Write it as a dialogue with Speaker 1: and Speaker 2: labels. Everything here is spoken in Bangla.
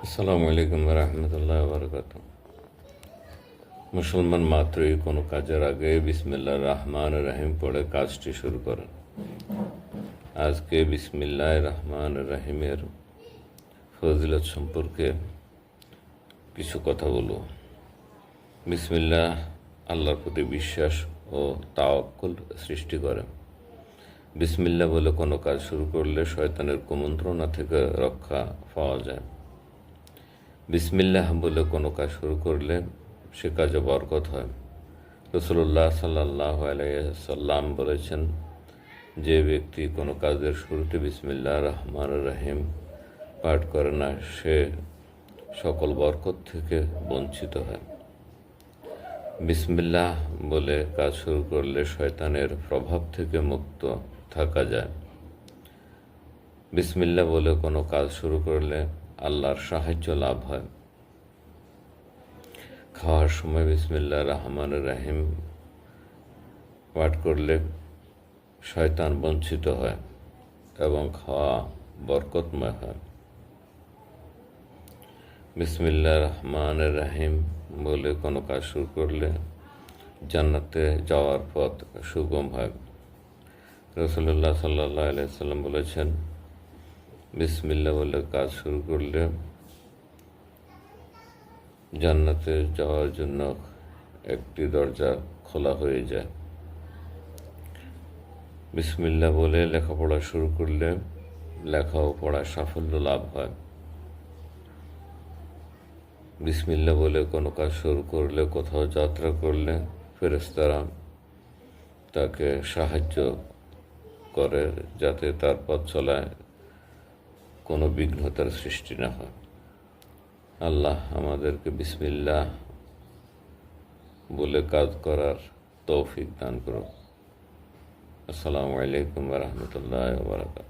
Speaker 1: আসসালামু আলাইকুম রহমতুল্লাহ বরকাত। মুসলমান মাত্রই কোনো কাজের আগে বিসমিল্লাহ রহমান রহিম পড়ে কাজটি শুরু করেন। আজকে বিসমিল্লাহ রহমান রহিমের ফজিলত সম্পর্কে কিছু কথা বলব। বিসমিল্লাহ আল্লাহর প্রতি বিশ্বাস ও তাওয়াক্কুল সৃষ্টি করে। বিসমিল্লাহ বলে কোনো কাজ শুরু করলে শয়তানের কুমন্ত্রণা থেকে রক্ষা পাওয়া যায়। বিসমিল্লাহ বলে কোনো কাজ শুরু করলে সে কাজে বরকত হয়। রাসূলুল্লাহ সাল্লাল্লাহু আলাইহি সাল্লাম বলেছেন, যে ব্যক্তি কোনো কাজের শুরুতে বিসমিল্লাহ রহমান রহিম পাঠ করে না, সে সকল বরকত থেকে বঞ্চিত হয়। বিসমিল্লাহ বলে কাজ শুরু করলে শয়তানের প্রভাব থেকে মুক্ত থাকা যায়। বিসমিল্লাহ বলে কোনো কাজ শুরু করলে আল্লাহর সাহায্য লাভ হয়। খাওয়ার সময় বিসমিল্লাহ রহমান রহিম পাঠ করলে শয়তান বঞ্চিত হয় এবং খাওয়া বরকতময় হয়। বিসমিল্লাহ রহমান রহিম বলে কোনো কাজ শুরু করলে জান্নাতে যাওয়ার পথ সুগম হয়। রাসূলুল্লাহ সাল্লাল্লাহু আলাইহি সাল্লাম বলেছেন, বিসমিল্লাহ বলে কাজ শুরু করলে জান্নাতে যাওয়ার জন্য একটি দরজা খোলা হয়ে যায়। বিসমিল্লাহ বলে লেখাপড়া শুরু করলে লেখা ও পড়ায় সাফল্য লাভ হয়। বিসমিল্লাহ বলে কোনো কাজ শুরু করলে, কোথাও যাত্রা করলে ফেরেশতারা তাকে সাহায্য করে যাতে তার পথ চলায় কোনো বিঘ্নতার সৃষ্টি না হয়। আল্লাহ আমাদেরকে বিসমিল্লাহ বলে কাজ করার তৌফিক দান করুন। আসসালামু আলাইকুম ওয়া রাহমাতুল্লাহি ওয়া বারাকাতুহু।